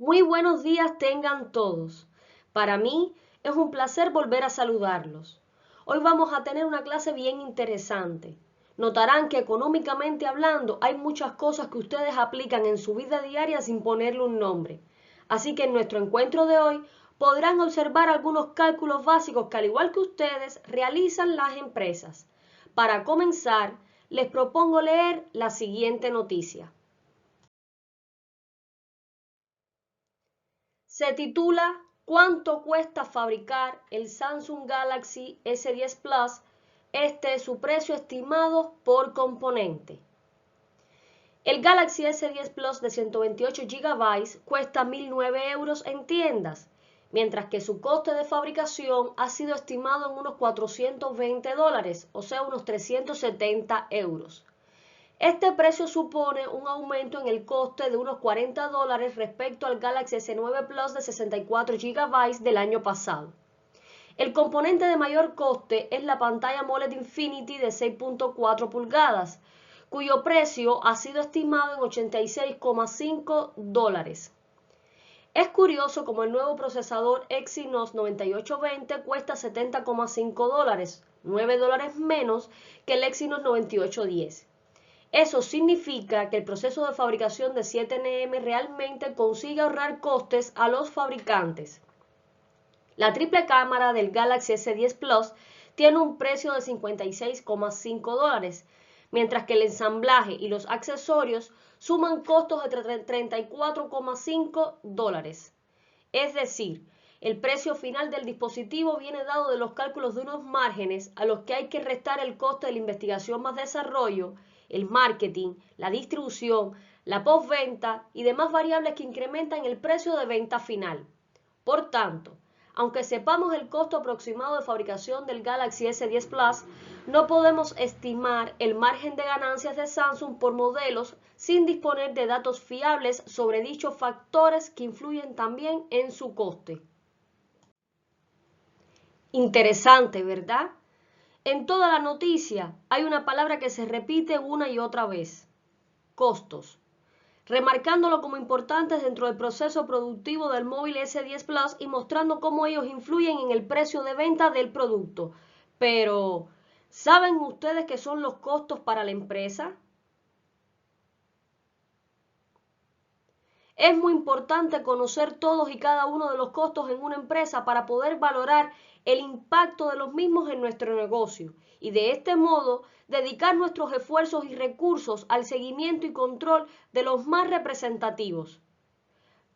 Muy buenos días tengan todos. Para mí es un placer volver a saludarlos. Hoy vamos a tener una clase bien interesante. Notarán que económicamente hablando hay muchas cosas que ustedes aplican en su vida diaria sin ponerle un nombre. Así que en nuestro encuentro de hoy podrán observar algunos cálculos básicos que al igual que ustedes realizan las empresas. Para comenzar, les propongo leer la siguiente noticia. Se titula ¿Cuánto cuesta fabricar el Samsung Galaxy S10 Plus? Este es su precio estimado por componente. El Galaxy S10 Plus de 128 GB cuesta 1.009 euros en tiendas, mientras que su coste de fabricación ha sido estimado en unos $420, o sea, unos 370 euros. Este precio supone un aumento en el coste de unos $40 respecto al Galaxy S9 Plus de 64 GB del año pasado. El componente de mayor coste es la pantalla AMOLED Infinity de 6.4 pulgadas, cuyo precio ha sido estimado en $86,5. Es curioso como el nuevo procesador Exynos 9820 cuesta $70,5, $9 menos que el Exynos 9810. Eso significa que el proceso de fabricación de 7nm realmente consigue ahorrar costes a los fabricantes. La triple cámara del Galaxy S10 Plus tiene un precio de $56,5, mientras que el ensamblaje y los accesorios suman costos de $34,5. Es decir, el precio final del dispositivo viene dado de los cálculos de unos márgenes a los que hay que restar el coste de la investigación más desarrollo, el marketing, la distribución, la postventa y demás variables que incrementan el precio de venta final. Por tanto, aunque sepamos el costo aproximado de fabricación del Galaxy S10 Plus, no podemos estimar el margen de ganancias de Samsung por modelos sin disponer de datos fiables sobre dichos factores que influyen también en su coste. Interesante, ¿verdad? En toda la noticia hay una palabra que se repite una y otra vez: costos, remarcándolo como importantes dentro del proceso productivo del móvil S10 Plus y mostrando cómo ellos influyen en el precio de venta del producto. Pero, ¿saben ustedes qué son los costos para la empresa? Es muy importante conocer todos y cada uno de los costos en una empresa para poder valorar el impacto de los mismos en nuestro negocio y de este modo dedicar nuestros esfuerzos y recursos al seguimiento y control de los más representativos.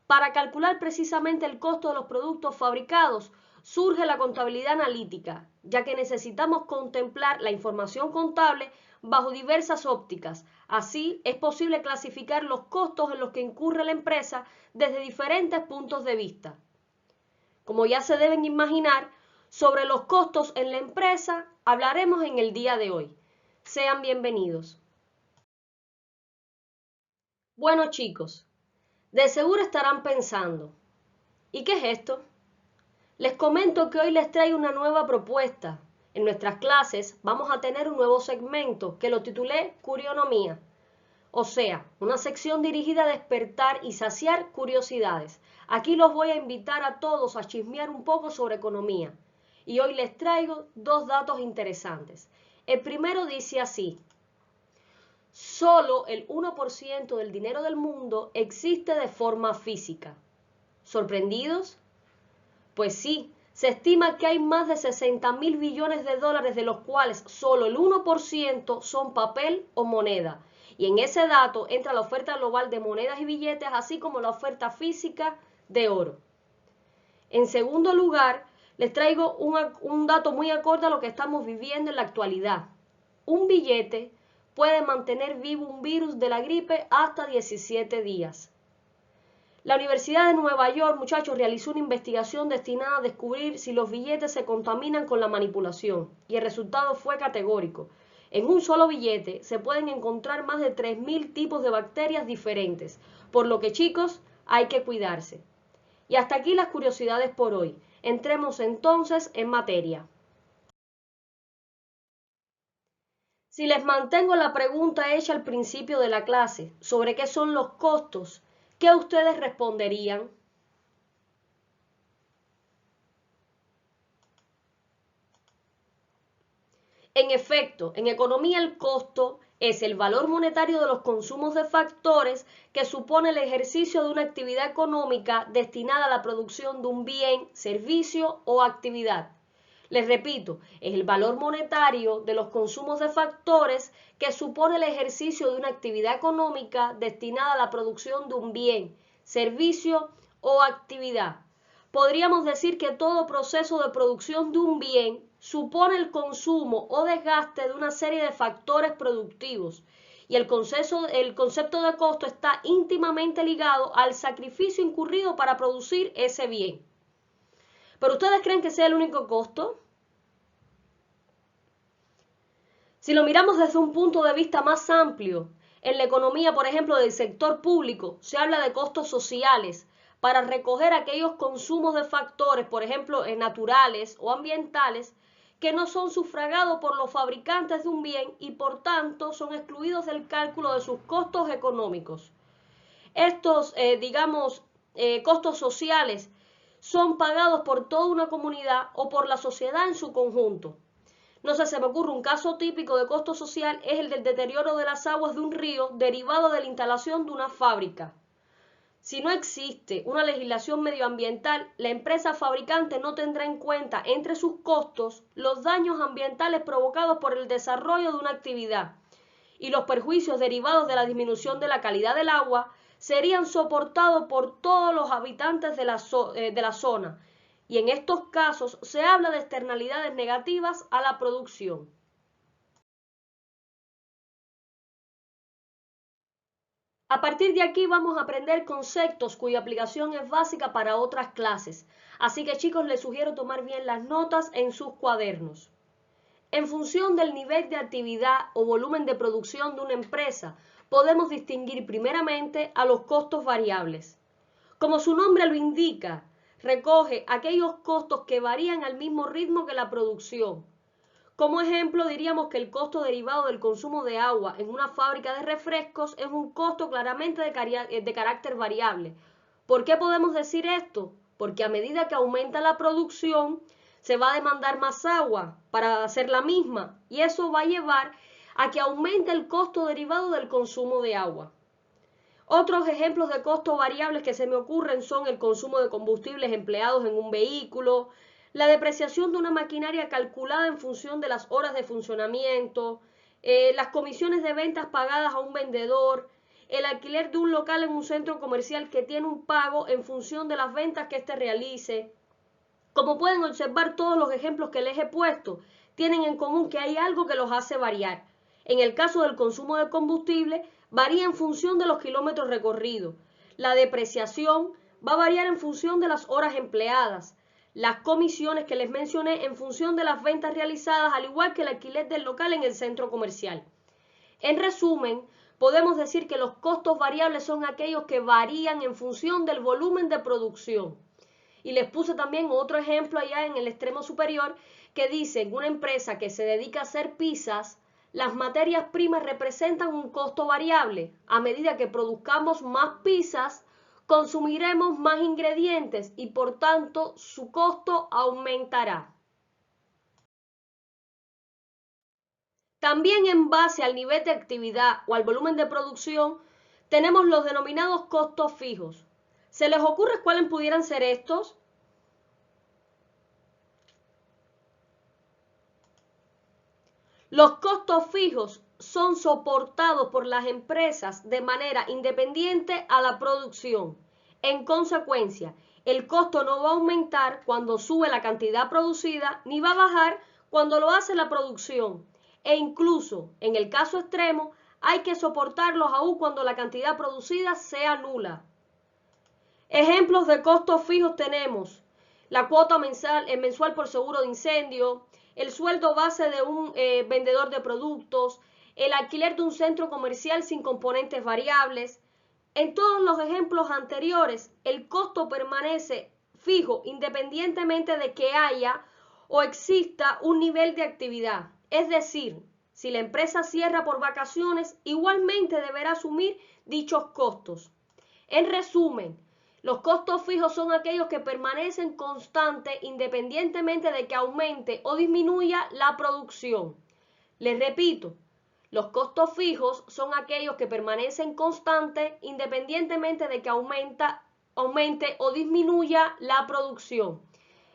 Para calcular precisamente el costo de los productos fabricados surge la contabilidad analítica, ya que necesitamos contemplar la información contable bajo diversas ópticas. Así es posible clasificar los costos en los que incurre la empresa desde diferentes puntos de vista. Como ya se deben imaginar, sobre los costos en la empresa hablaremos en el día de hoy. Sean bienvenidos. Bueno, chicos, de seguro estarán pensando, ¿y qué es esto? Les comento que hoy les traigo una nueva propuesta. En nuestras clases vamos a tener un nuevo segmento que lo titulé Curionomía, o sea, una sección dirigida a despertar y saciar curiosidades. Aquí los voy a invitar a todos a chismear un poco sobre economía. Y hoy les traigo dos datos interesantes. El primero dice así: solo el 1% del dinero del mundo existe de forma física. ¿Sorprendidos? Pues sí, se estima que hay más de 60.000 billones de dólares, de los cuales solo el 1% son papel o moneda. Y en ese dato entra la oferta global de monedas y billetes, así como la oferta física de oro. En segundo lugar, les traigo un dato muy acorde a lo que estamos viviendo en la actualidad. Un billete puede mantener vivo un virus de la gripe hasta 17 días. La Universidad de Nueva York, muchachos, realizó una investigación destinada a descubrir si los billetes se contaminan con la manipulación, y el resultado fue categórico. En un solo billete se pueden encontrar más de 3.000 tipos de bacterias diferentes, por lo que, chicos, hay que cuidarse. Y hasta aquí las curiosidades por hoy. Entremos entonces en materia. Si les mantengo la pregunta hecha al principio de la clase sobre qué son los costos, ¿Qué ustedes responderían? En efecto, en economía el costo es el valor monetario de los consumos de factores que supone el ejercicio de una actividad económica destinada a la producción de un bien, servicio o actividad. Les repito, es el valor monetario de los consumos de factores que supone el ejercicio de una actividad económica destinada a la producción de un bien, servicio o actividad. Podríamos decir que todo proceso de producción de un bien supone el consumo o desgaste de una serie de factores productivos y el concepto de costo está íntimamente ligado al sacrificio incurrido para producir ese bien. ¿Pero ustedes creen que sea el único costo? Si lo miramos desde un punto de vista más amplio, en la economía, por ejemplo, del sector público, se habla de costos sociales para recoger aquellos consumos de factores, por ejemplo, naturales o ambientales, que no son sufragados por los fabricantes de un bien y por tanto son excluidos del cálculo de sus costos económicos. Estos, costos sociales son pagados por toda una comunidad o por la sociedad en su conjunto. No sé, se me ocurre un caso típico de costo social es el del deterioro de las aguas de un río derivado de la instalación de una fábrica. Si no existe una legislación medioambiental, la empresa fabricante no tendrá en cuenta entre sus costos los daños ambientales provocados por el desarrollo de una actividad y los perjuicios derivados de la disminución de la calidad del agua serían soportados por todos los habitantes de la zona. Y en estos casos se habla de externalidades negativas a la producción. A partir de aquí vamos a aprender conceptos cuya aplicación es básica para otras clases. Así que chicos, les sugiero tomar bien las notas en sus cuadernos. En función del nivel de actividad o volumen de producción de una empresa, podemos distinguir primeramente a los costos variables. Como su nombre lo indica, recoge aquellos costos que varían al mismo ritmo que la producción. Como ejemplo, diríamos que el costo derivado del consumo de agua en una fábrica de refrescos es un costo claramente de carácter variable. ¿Por qué podemos decir esto? Porque a medida que aumenta la producción, se va a demandar más agua para hacer la misma y eso va a llevar a que aumente el costo derivado del consumo de agua. Otros ejemplos de costos variables que se me ocurren son el consumo de combustibles empleados en un vehículo, la depreciación de una maquinaria calculada en función de las horas de funcionamiento, las comisiones de ventas pagadas a un vendedor, el alquiler de un local en un centro comercial que tiene un pago en función de las ventas que éste realice. Como pueden observar, todos los ejemplos que les he puesto tienen en común que hay algo que los hace variar. En el caso del consumo de combustible, varía en función de los kilómetros recorridos. La depreciación va a variar en función de las horas empleadas. Las comisiones que les mencioné en función de las ventas realizadas, al igual que el alquiler del local en el centro comercial. En resumen, podemos decir que los costos variables son aquellos que varían en función del volumen de producción. Y les puse también otro ejemplo allá en el extremo superior que dice en una empresa que se dedica a hacer pizzas, las materias primas representan un costo variable. A medida que produzcamos más pizzas, consumiremos más ingredientes y por tanto su costo aumentará. También en base al nivel de actividad o al volumen de producción, tenemos los denominados costos fijos. ¿Se les ocurre cuáles pudieran ser estos? Los costos fijos son soportados por las empresas de manera independiente a la producción. En consecuencia, el costo no va a aumentar cuando sube la cantidad producida, ni va a bajar cuando lo hace la producción. E incluso, en el caso extremo, hay que soportarlos aún cuando la cantidad producida sea nula. Ejemplos de costos fijos tenemos la cuota mensual por seguro de incendio, el sueldo base de un vendedor de productos, el alquiler de un centro comercial sin componentes variables. En todos los ejemplos anteriores, el costo permanece fijo independientemente de que haya o exista un nivel de actividad. Es decir, si la empresa cierra por vacaciones, igualmente deberá asumir dichos costos. En resumen, los costos fijos son aquellos que permanecen constantes independientemente de que aumente o disminuya la producción. Les repito, los costos fijos son aquellos que permanecen constantes independientemente de que aumente o disminuya la producción.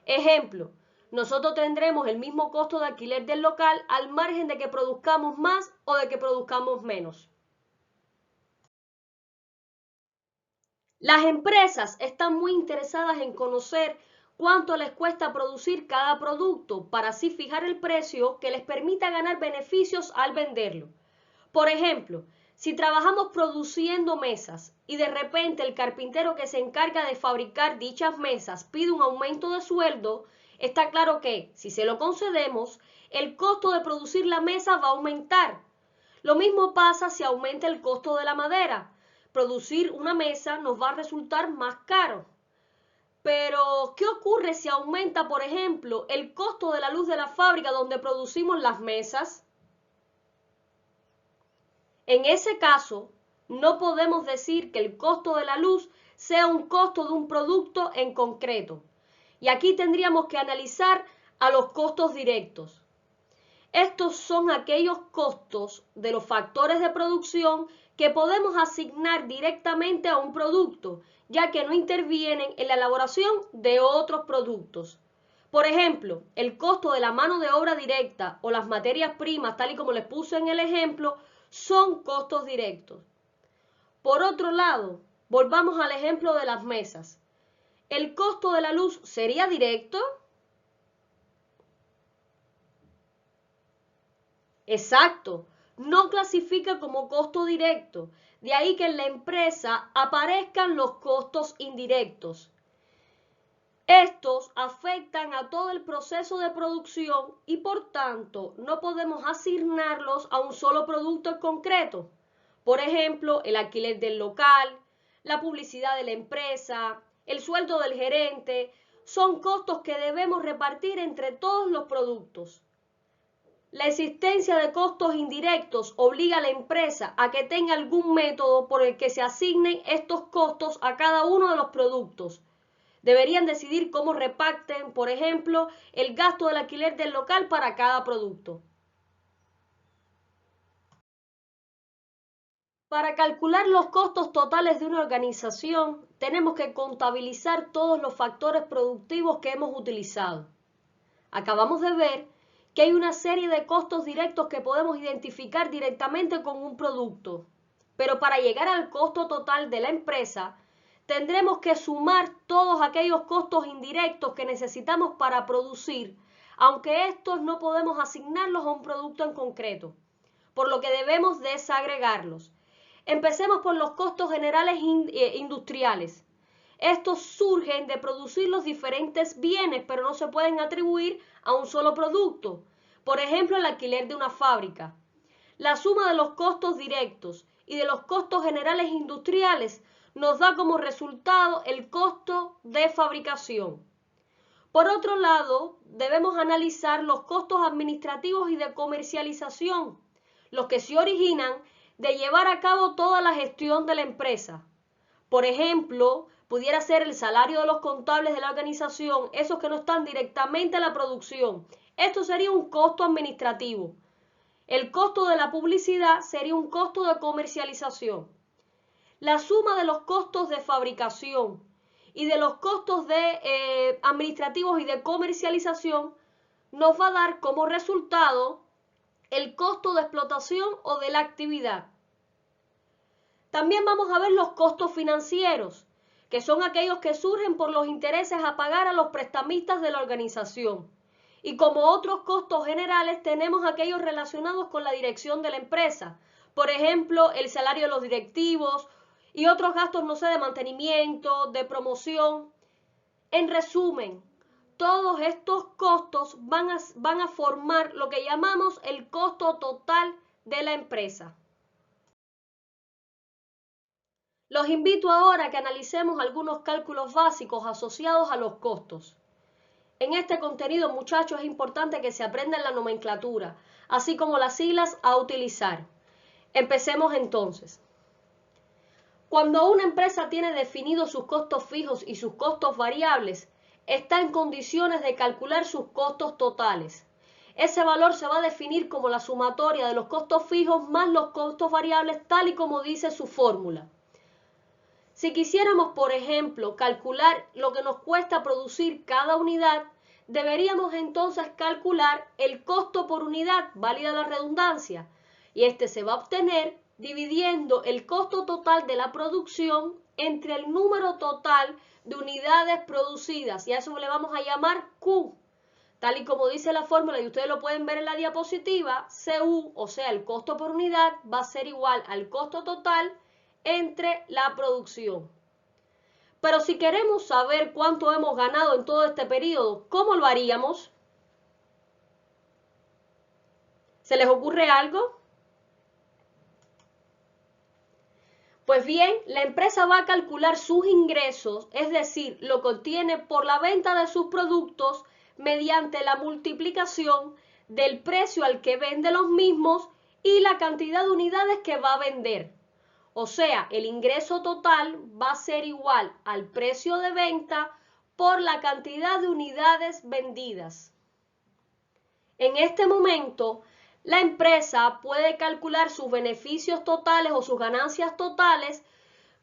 Ejemplo, nosotros tendremos el mismo costo de alquiler del local al margen de que produzcamos más o de que produzcamos menos. Las empresas están muy interesadas en conocer cuánto les cuesta producir cada producto para así fijar el precio que les permita ganar beneficios al venderlo. Por ejemplo, si trabajamos produciendo mesas y de repente el carpintero que se encarga de fabricar dichas mesas pide un aumento de sueldo, está claro que, si se lo concedemos, el costo de producir la mesa va a aumentar. Lo mismo pasa si aumenta el costo de la madera. Producir una mesa nos va a resultar más caro. Pero, ¿qué ocurre si aumenta, por ejemplo, el costo de la luz de la fábrica donde producimos las mesas? En ese caso, no podemos decir que el costo de la luz sea un costo de un producto en concreto. Y aquí tendríamos que analizar a los costos directos. Estos son aquellos costos de los factores de producción que podemos asignar directamente a un producto, ya que no intervienen en la elaboración de otros productos. Por ejemplo, el costo de la mano de obra directa o las materias primas, tal y como les puse en el ejemplo, son costos directos. Por otro lado, volvamos al ejemplo de las mesas. ¿El costo de la luz sería directo? Exacto, no clasifica como costo directo, de ahí que en la empresa aparezcan los costos indirectos. Estos afectan a todo el proceso de producción y por tanto no podemos asignarlos a un solo producto en concreto. Por ejemplo, el alquiler del local, la publicidad de la empresa, el sueldo del gerente, son costos que debemos repartir entre todos los productos. La existencia de costos indirectos obliga a la empresa a que tenga algún método por el que se asignen estos costos a cada uno de los productos. Deberían decidir cómo reparten, por ejemplo, el gasto del alquiler del local para cada producto. Para calcular los costos totales de una organización, tenemos que contabilizar todos los factores productivos que hemos utilizado. Acabamos de ver que hay una serie de costos directos que podemos identificar directamente con un producto. Pero para llegar al costo total de la empresa, tendremos que sumar todos aquellos costos indirectos que necesitamos para producir, aunque estos no podemos asignarlos a un producto en concreto, por lo que debemos desagregarlos. Empecemos por los costos generales industriales. Estos surgen de producir los diferentes bienes, pero no se pueden atribuir a un solo producto. Por ejemplo, el alquiler de una fábrica. La suma de los costos directos y de los costos generales industriales nos da como resultado el costo de fabricación. Por otro lado, debemos analizar los costos administrativos y de comercialización, los que se originan de llevar a cabo toda la gestión de la empresa. Por ejemplo, pudiera ser el salario de los contables de la organización, esos que no están directamente en la producción. Esto sería un costo administrativo. El costo de la publicidad sería un costo de comercialización. La suma de los costos de fabricación y de los costos administrativos y de comercialización nos va a dar como resultado el costo de explotación o de la actividad. También vamos a ver los costos financieros, que son aquellos que surgen por los intereses a pagar a los prestamistas de la organización. Y como otros costos generales tenemos aquellos relacionados con la dirección de la empresa, por ejemplo, el salario de los directivos y otros gastos, no sé, de mantenimiento, de promoción. En resumen, todos estos costos van a formar lo que llamamos el costo total de la empresa. Los invito ahora a que analicemos algunos cálculos básicos asociados a los costos. En este contenido, muchachos, es importante que se aprendan la nomenclatura, así como las siglas a utilizar. Empecemos entonces. Cuando una empresa tiene definidos sus costos fijos y sus costos variables, está en condiciones de calcular sus costos totales. Ese valor se va a definir como la sumatoria de los costos fijos más los costos variables, tal y como dice su fórmula. Si quisiéramos, por ejemplo, calcular lo que nos cuesta producir cada unidad, deberíamos entonces calcular el costo por unidad, válida la redundancia, y este se va a obtener dividiendo el costo total de la producción entre el número total de unidades producidas, y a eso le vamos a llamar Q. Tal y como dice la fórmula, y ustedes lo pueden ver en la diapositiva, CU, o sea, el costo por unidad, va a ser igual al costo total entre la producción. Pero si queremos saber cuánto hemos ganado en todo este periodo, ¿cómo lo haríamos? ¿Se les ocurre algo? Pues bien, la empresa va a calcular sus ingresos, es decir, lo que obtiene por la venta de sus productos mediante la multiplicación del precio al que vende los mismos y la cantidad de unidades que va a vender. O sea, el ingreso total va a ser igual al precio de venta por la cantidad de unidades vendidas. En este momento, la empresa puede calcular sus beneficios totales o sus ganancias totales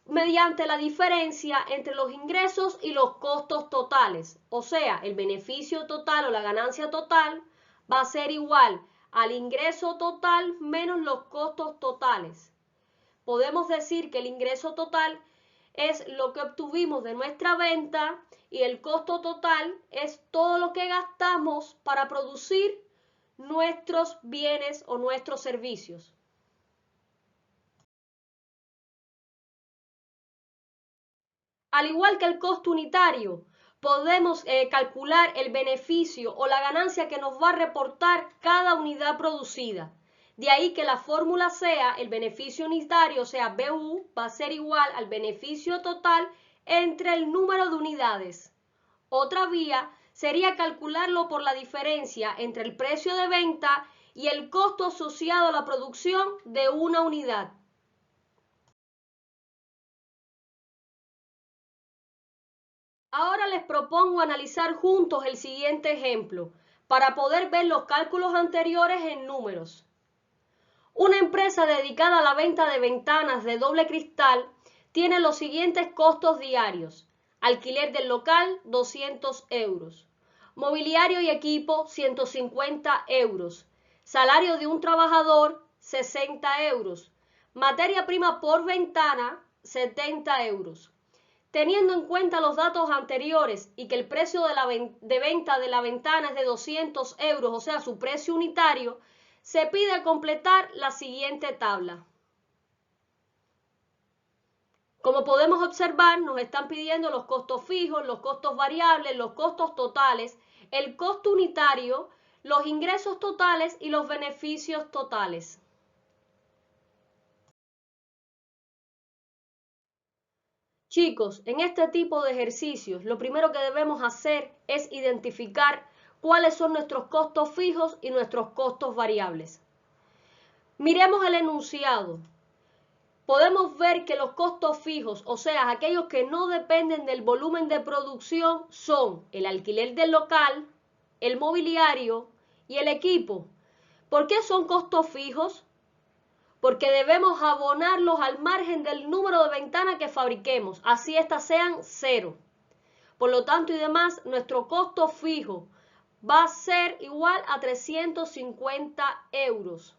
mediante la diferencia entre los ingresos y los costos totales. O sea, el beneficio total o la ganancia total va a ser igual al ingreso total menos los costos totales. Podemos decir que el ingreso total es lo que obtuvimos de nuestra venta y el costo total es todo lo que gastamos para producir nuestros bienes o nuestros servicios. Al igual que el costo unitario, podemos calcular el beneficio o la ganancia que nos va a reportar cada unidad producida. De ahí que la fórmula sea el beneficio unitario, o sea, BU, va a ser igual al beneficio total entre el número de unidades. Otra vía sería calcularlo por la diferencia entre el precio de venta y el costo asociado a la producción de una unidad. Ahora les propongo analizar juntos el siguiente ejemplo para poder ver los cálculos anteriores en números. Una empresa dedicada a la venta de ventanas de doble cristal tiene los siguientes costos diarios: alquiler del local, 200 euros, mobiliario y equipo, 150 euros, salario de un trabajador, 60 euros, materia prima por ventana, 70 euros. Teniendo en cuenta los datos anteriores y que el precio de venta de la ventana es de 200 euros, o sea, su precio unitario, se pide completar la siguiente tabla. Como podemos observar, nos están pidiendo los costos fijos, los costos variables, los costos totales, el costo unitario, los ingresos totales y los beneficios totales. Chicos, en este tipo de ejercicios, lo primero que debemos hacer es identificar cuáles son nuestros costos fijos y nuestros costos variables. Miremos el enunciado. Podemos ver que los costos fijos, o sea, aquellos que no dependen del volumen de producción, son el alquiler del local, el mobiliario y el equipo. ¿Por qué son costos fijos? Porque debemos abonarlos al margen del número de ventanas que fabriquemos, así éstas sean 0. Por lo tanto y demás, nuestro costo fijo va a ser igual a 350 euros.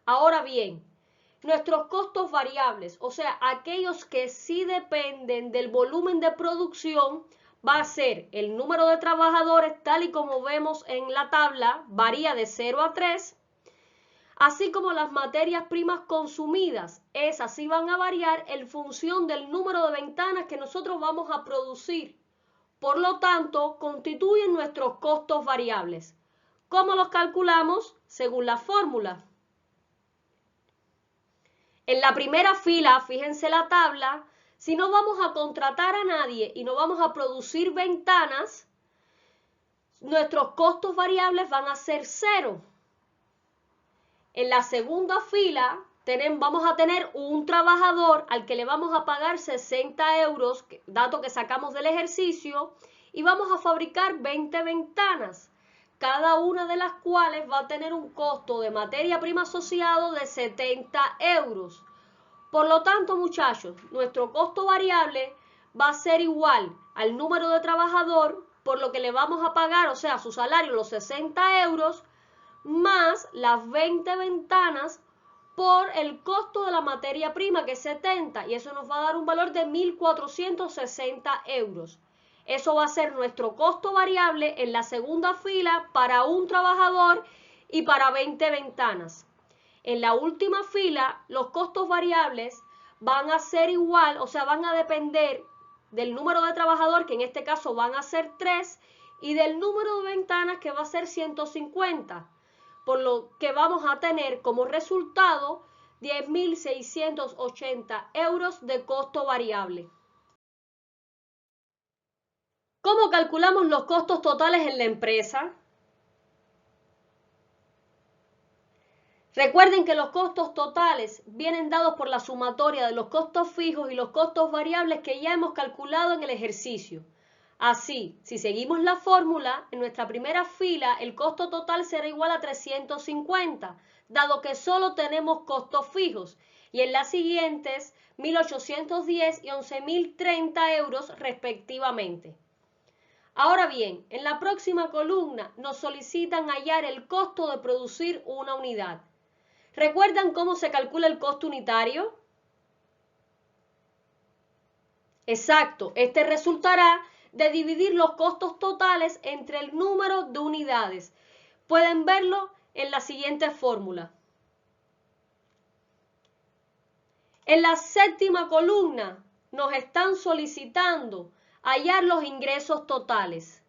Ahora bien, nuestros costos variables, o sea, aquellos que sí dependen del volumen de producción, va a ser el número de trabajadores, tal y como vemos en la tabla, varía de 0 a 3, así como las materias primas consumidas. Esas sí van a variar en función del número de ventanas que nosotros vamos a producir. Por lo tanto, constituyen nuestros costos variables. ¿Cómo los calculamos? Según la fórmula. En la primera fila, fíjense la tabla, si no vamos a contratar a nadie y no vamos a producir ventanas, nuestros costos variables van a ser 0. En la segunda fila vamos a tener un trabajador al que le vamos a pagar 60 euros, dato que sacamos del ejercicio, y vamos a fabricar 20 ventanas, cada una de las cuales va a tener un costo de materia prima asociado de 70 euros. Por lo tanto, muchachos, nuestro costo variable va a ser igual al número de trabajador por lo que le vamos a pagar, o sea, su salario, los 60 euros, más las 20 ventanas por el costo de la materia prima, que es 70, y eso nos va a dar un valor de 1.460 euros. Eso va a ser nuestro costo variable en la segunda fila para un trabajador y para 20 ventanas. En la última fila, los costos variables van a ser igual, o sea, van a depender del número de trabajador, que en este caso van a ser 3, y del número de ventanas, que va a ser 150, por lo que vamos a tener como resultado 10.680 euros de costo variable. ¿Cómo calculamos los costos totales en la empresa? Recuerden que los costos totales vienen dados por la sumatoria de los costos fijos y los costos variables que ya hemos calculado en el ejercicio. Así, si seguimos la fórmula, en nuestra primera fila el costo total será igual a 350, dado que solo tenemos costos fijos, y en las siguientes 1.810 y 11.030 euros respectivamente. Ahora bien, en la próxima columna nos solicitan hallar el costo de producir una unidad. ¿Recuerdan cómo se calcula el costo unitario? Exacto, este resultará de dividir los costos totales entre el número de unidades. Pueden verlo en la siguiente fórmula. En la séptima columna nos están solicitando hallar los ingresos totales.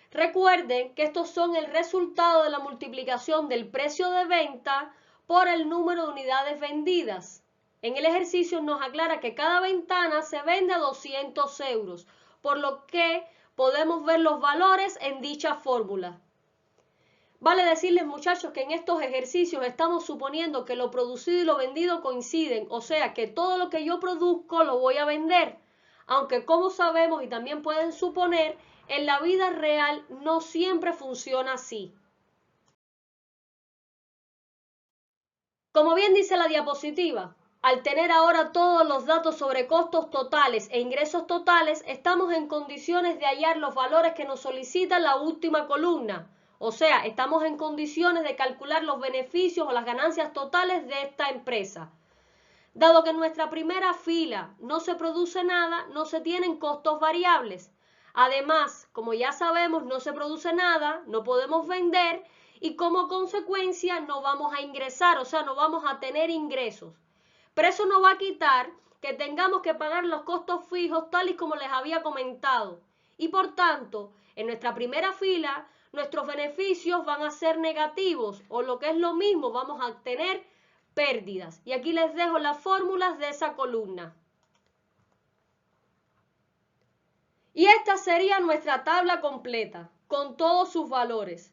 Recuerden que estos son el resultado de la multiplicación del precio de venta por el número de unidades vendidas. En el ejercicio nos aclara que cada ventana se vende a 200 euros, por lo que podemos ver los valores en dicha fórmula. Vale decirles, muchachos, que en estos ejercicios estamos suponiendo que lo producido y lo vendido coinciden, o sea que todo lo que yo produzco lo voy a vender, aunque como sabemos y también pueden suponer, en la vida real no siempre funciona así. Como bien dice la diapositiva, al tener ahora todos los datos sobre costos totales e ingresos totales, estamos en condiciones de hallar los valores que nos solicita la última columna. O sea, estamos en condiciones de calcular los beneficios o las ganancias totales de esta empresa. Dado que en nuestra primera fila no se produce nada, no se tienen costos variables. Además, como ya sabemos, no se produce nada, no podemos vender y como consecuencia no vamos a ingresar, o sea, no vamos a tener ingresos. Pero eso no va a quitar que tengamos que pagar los costos fijos tal y como les había comentado. Y por tanto, en nuestra primera fila, nuestros beneficios van a ser negativos o lo que es lo mismo, vamos a tener pérdidas. Y aquí les dejo las fórmulas de esa columna. Y esta sería nuestra tabla completa, con todos sus valores.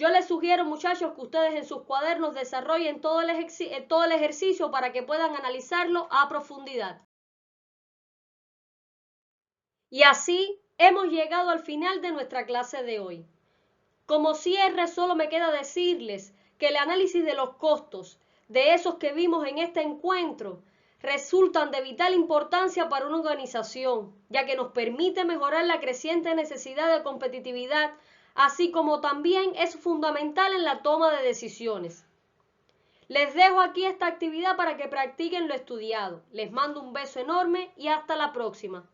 Yo les sugiero, muchachos, que ustedes en sus cuadernos desarrollen todo el ejercicio para que puedan analizarlo a profundidad. Y así hemos llegado al final de nuestra clase de hoy. Como cierre, solo me queda decirles que el análisis de los costos de esos que vimos en este encuentro resultan de vital importancia para una organización, ya que nos permite mejorar la creciente necesidad de competitividad, así como también es fundamental en la toma de decisiones. Les dejo aquí esta actividad para que practiquen lo estudiado. Les mando un beso enorme y hasta la próxima.